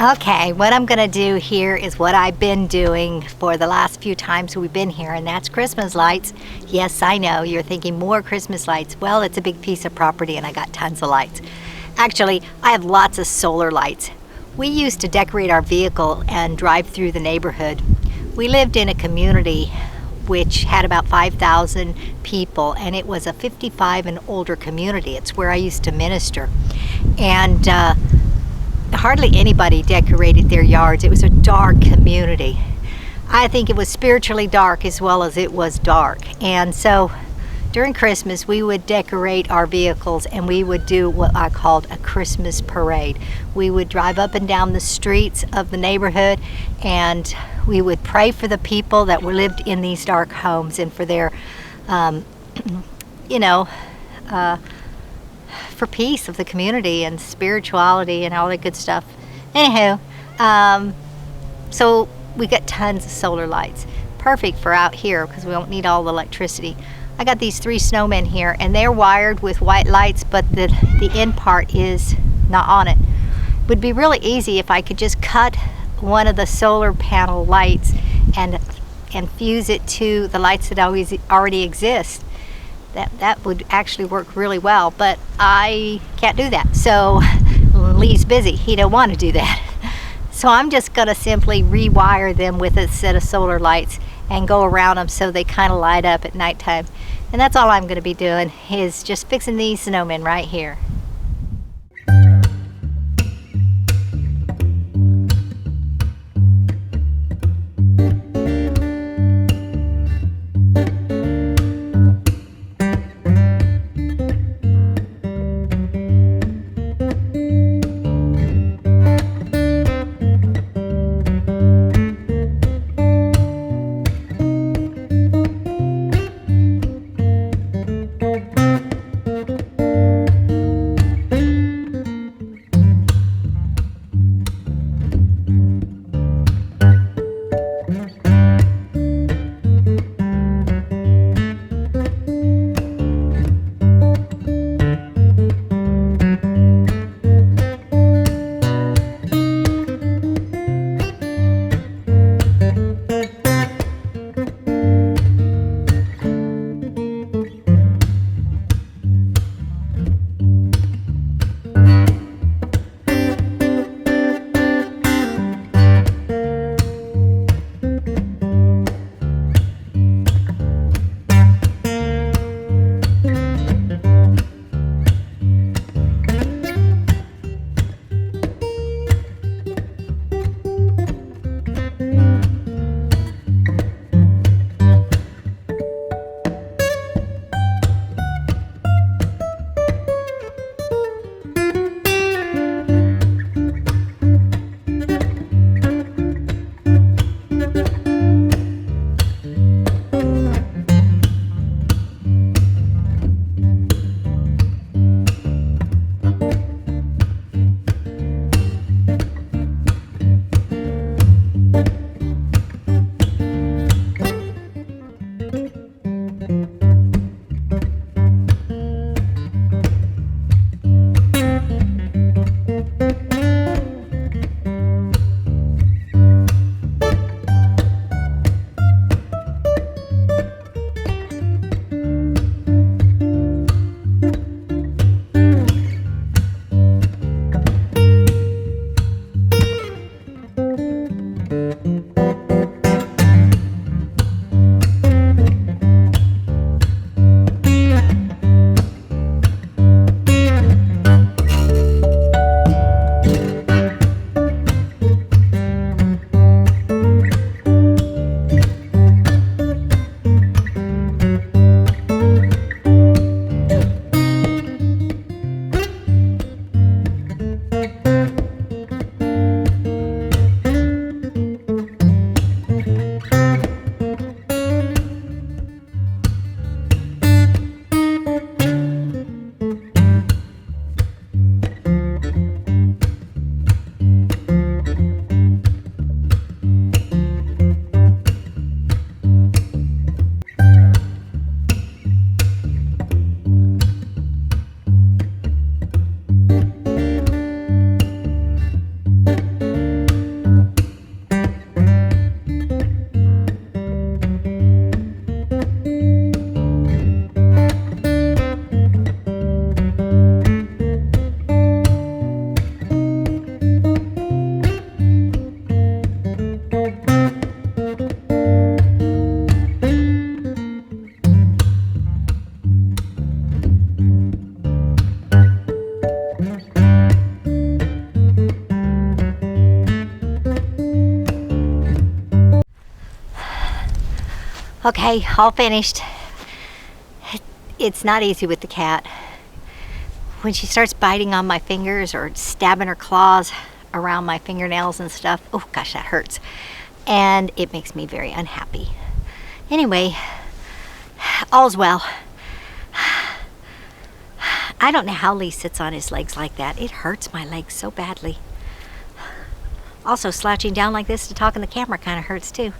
Okay, what I'm gonna do here is what I've been doing for the last few times we've been here, and that's Christmas lights. Yes, I know, you're thinking more Christmas lights. Well, it's a big piece of property and I got tons of lights. Actually, I have lots of solar lights. We used to decorate our vehicle and drive through the neighborhood. We lived in a community which had about 5,000 people, and it was a 55 and older community. It's where I used to minister. And hardly anybody decorated their yards. It was a dark community. I think it was spiritually dark as well as it was dark. And so during Christmas, we would decorate our vehicles and we would do what I called a Christmas parade. We would drive up and down the streets of the neighborhood and we would pray for the people that were lived in these dark homes and for their, for peace of the community and spirituality and all that good stuff. Anywho, so we got tons of solar lights. Perfect for out here because we don't need all the electricity. I got these 3 snowmen here and they're wired with white lights, but the end part is not on it. It would be really easy if I could just cut one of the solar panel lights and fuse it to the lights that already exist. That would actually work really well, but I can't do that. So Lee's busy. He don't want to do that. So I'm just going to simply rewire them with a set of solar lights and go around them so they kind of light up at nighttime. And that's all I'm going to be doing is just fixing these snowmen right here. Okay, all finished. It's not easy with the cat. When she starts biting on my fingers or stabbing her claws around my fingernails and stuff, oh gosh, that hurts. And it makes me very unhappy. Anyway, all's well. I don't know how Lee sits on his legs like that. It hurts my legs so badly. Also, slouching down like this to talk in the camera kind of hurts too.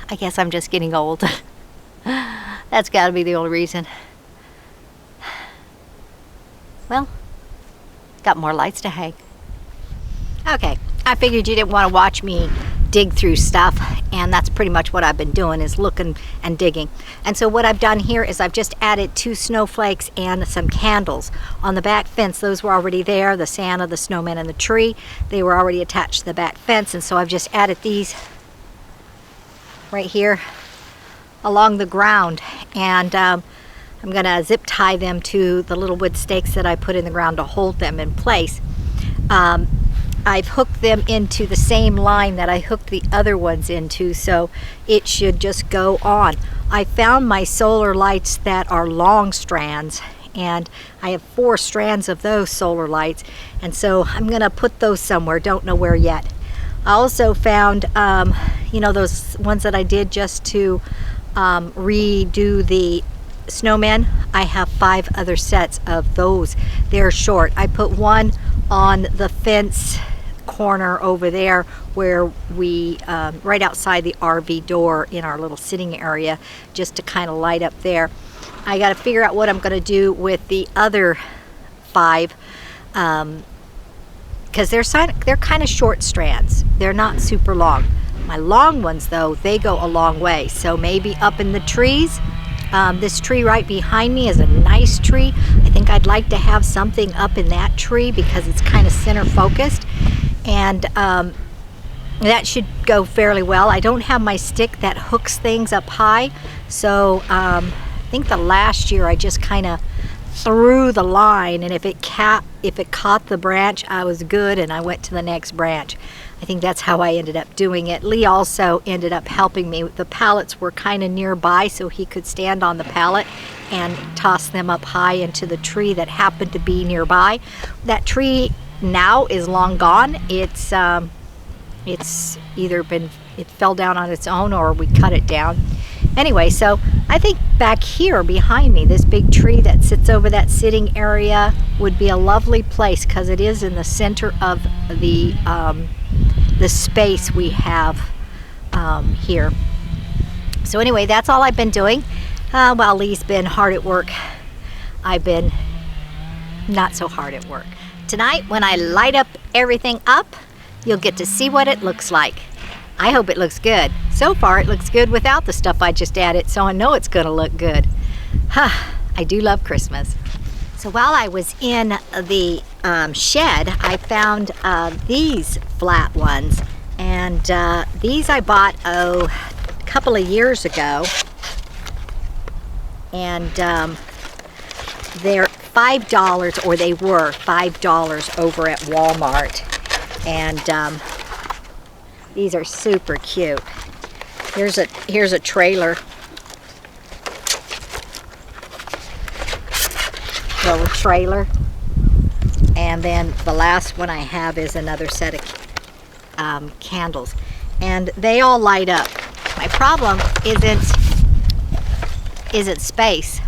I guess I'm just getting old. That's got to be the only reason. Well, got more lights to hang. Okay, I figured you didn't want to watch me dig through stuff, and that's pretty much what I've been doing, is looking and digging. And so what I've done here is I've just added 2 snowflakes and some candles. On the back fence, those were already there, the Santa, the snowman, and the tree. They were already attached to the back fence, and so I've just added these right here along the ground, and I'm gonna zip tie them to the little wood stakes that I put in the ground to hold them in place. I've hooked them into the same line that I hooked the other ones into, so it should just go on. I found my solar lights that are long strands, and I have 4 strands of those solar lights, and so I'm gonna put those somewhere, don't know where yet. I also found you know, those ones that I did just to redo the snowmen. I have 5 other sets of those. They're short. I put one on the fence corner over there where we right outside the RV door in our little sitting area, just to kind of light up there. I got to figure out what I'm going to do with the other 5 because they're kind of short strands. They're not super long. My long ones though, they go a long way, so maybe up in the trees. This tree right behind me is a nice tree. I think I'd like to have something up in that tree because it's kind of center focused, and that should go fairly well. I don't have my stick that hooks things up high, so I think the last year I just kind of threw the line, and if it caught the branch, I was good, and I went to the next branch. I think that's how I ended up doing it. Lee also ended up helping me. The pallets were kind of nearby, so he could stand on the pallet and toss them up high into the tree that happened to be nearby. That tree now is long gone. It's either it fell down on its own or we cut it down. Anyway, so I think back here behind me, this big tree that sits over that sitting area would be a lovely place because it is in the center of the space we have here. So anyway, that's all I've been doing. While Lee's been hard at work, I've been not so hard at work. Tonight, when I light up everything up, you'll get to see what it looks like. I hope it looks good. So far, it looks good without the stuff I just added, so I know it's gonna look good. I do love Christmas. So while I was in the shed, I found these flat ones, and these I bought a couple of years ago, and they're $5, or they were $5 over at Walmart, and these are super cute. Here's a trailer. Little trailer. And then the last one I have is another set of candles. And they all light up. My problem isn't space.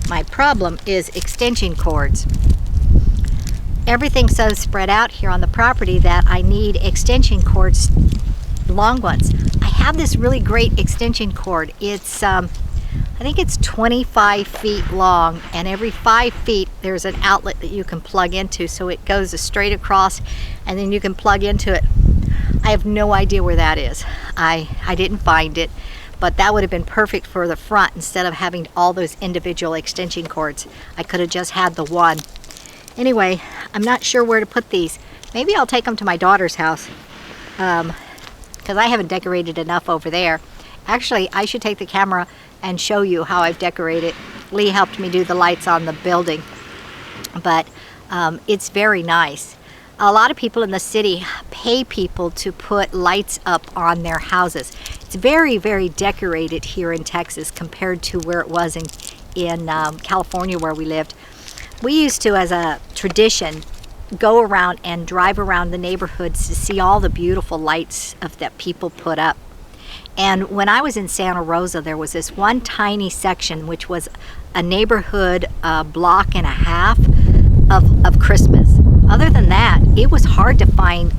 My problem is extension cords. Everything's so spread out here on the property that I need extension cords, long ones. I have this really great extension cord. It's I think it's 25 feet long, and every 5 feet there's an outlet that you can plug into, so it goes straight across and then you can plug into it. I have no idea where that is. I didn't find it, but that would have been perfect for the front instead of having all those individual extension cords. I could have just had the one. Anyway, I'm not sure where to put these. Maybe I'll take them to my daughter's house because I haven't decorated enough over there. Actually, I should take the camera and show you how I've decorated. Lee helped me do the lights on the building, but it's very nice. A lot of people in the city pay people to put lights up on their houses. It's very, very decorated here in Texas compared to where it was in California where we lived. We used to, as a tradition, go around and drive around the neighborhoods to see all the beautiful lights that people put up. And when I was in Santa Rosa, there was this one tiny section which was a neighborhood block and a half of Christmas. Other than that, it was hard to find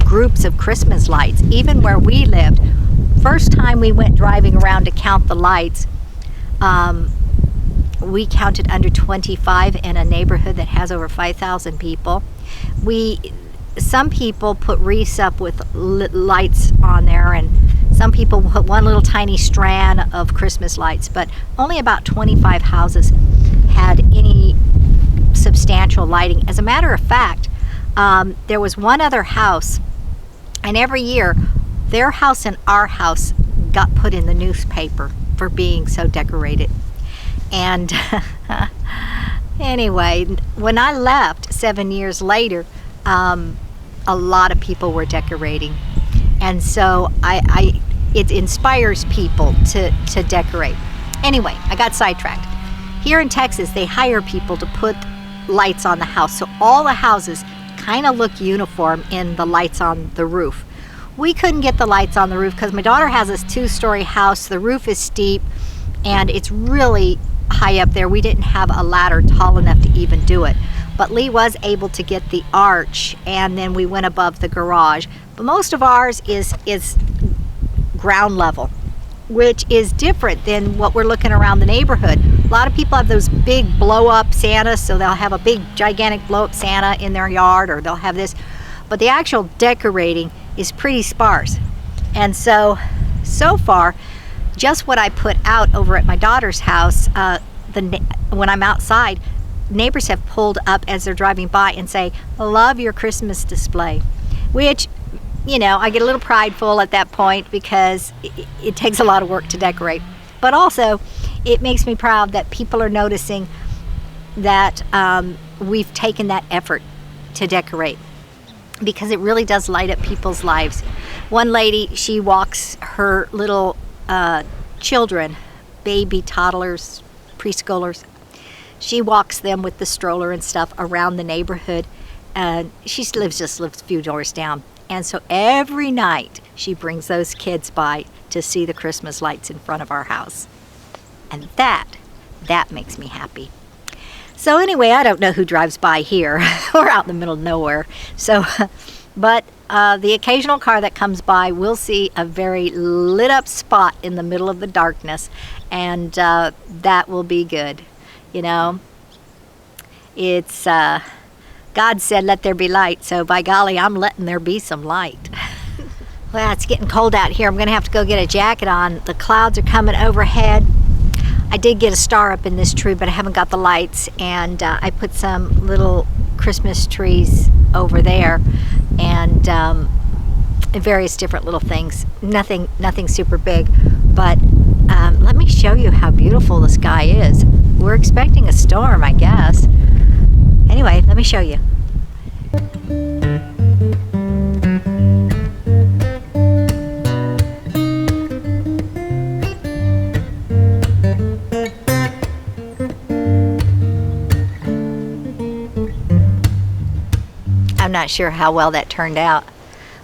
groups of Christmas lights, even where we lived. First time we went driving around to count the lights, we counted under 25 in a neighborhood that has over 5,000 people. Some people put wreaths up with lights on there, and some people put one little tiny strand of Christmas lights, but only about 25 houses had any substantial lighting. As a matter of fact, there was one other house, and every year their house and our house got put in the newspaper for being so decorated. And anyway, when I left 7 years later, a lot of people were decorating, and so it inspires people to decorate. Anyway, I got sidetracked. Here in Texas, they hire people to put lights on the house, so all the houses kind of look uniform in the lights on the roof. We couldn't get the lights on the roof because my daughter has this 2-story house. The roof is steep and it's really high up there. We didn't have a ladder tall enough to even do it. But Lee was able to get the arch, and then we went above the garage. But most of ours is ground level, which is different than what we're looking around the neighborhood. A lot of people have those big blow-up Santas, so they'll have a big gigantic blow-up Santa in their yard, or they'll have this. But the actual decorating is pretty sparse. And so far, just what I put out over at my daughter's house, when I'm outside, neighbors have pulled up as they're driving by and say, "Love your Christmas display," which, I get a little prideful at that point because it takes a lot of work to decorate. But also, it makes me proud that people are noticing that we've taken that effort to decorate, because it really does light up people's lives. One lady, she walks her little children, baby toddlers, preschoolers. She walks them with the stroller and stuff around the neighborhood, and she lives a few doors down. And so every night she brings those kids by to see the Christmas lights in front of our house. And that makes me happy. So anyway, I don't know who drives by here. We're out in the middle of nowhere. So, but the occasional car that comes by will see a very lit up spot in the middle of the darkness, and that will be good. It's God said, "Let there be light." So by golly, I'm letting there be some light. Well, it's getting cold out here. I'm gonna have to go get a jacket on. The clouds are coming overhead. I did get a star up in this tree, but I haven't got the lights, and I put some little Christmas trees over there, and various different little things. Nothing super big, but let me show you how beautiful the sky is. We're expecting a storm, I guess. Anyway, let me show you. I'm not sure how well that turned out,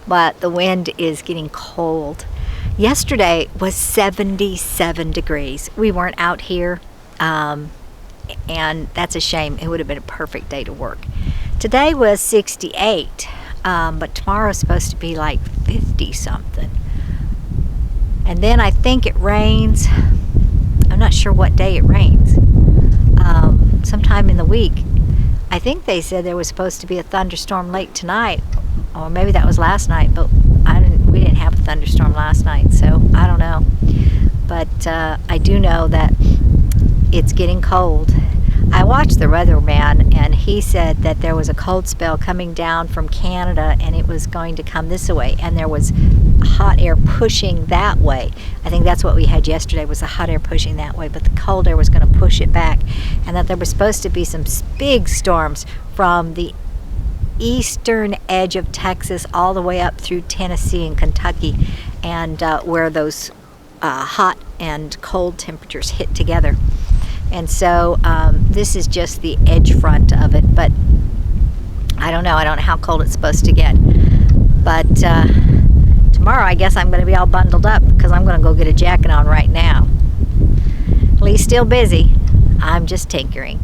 but the wind is getting cold. Yesterday was 77 degrees. We weren't out here, and that's a shame. It would have been a perfect day to work. Today was 68, but tomorrow's supposed to be like 50 something. And then I think it rains. I'm not sure what day it rains. Sometime in the week. I think they said there was supposed to be a thunderstorm late tonight, or maybe that was last night, but we didn't have a thunderstorm last night, so I don't know. But I do know that it's getting cold. I watched the weatherman, and he said that there was a cold spell coming down from Canada, and it was going to come this way, and there was hot air pushing that way. I think that's what we had yesterday, was the hot air pushing that way, but the cold air was going to push it back, and that there was supposed to be some big storms from the eastern edge of Texas all the way up through Tennessee and Kentucky, and where those hot and cold temperatures hit together. And so this is just the edge front of it, but I don't know how cold it's supposed to get. But tomorrow I guess I'm going to be all bundled up because I'm going to go get a jacket on right now. Lee's still busy. I'm just tinkering.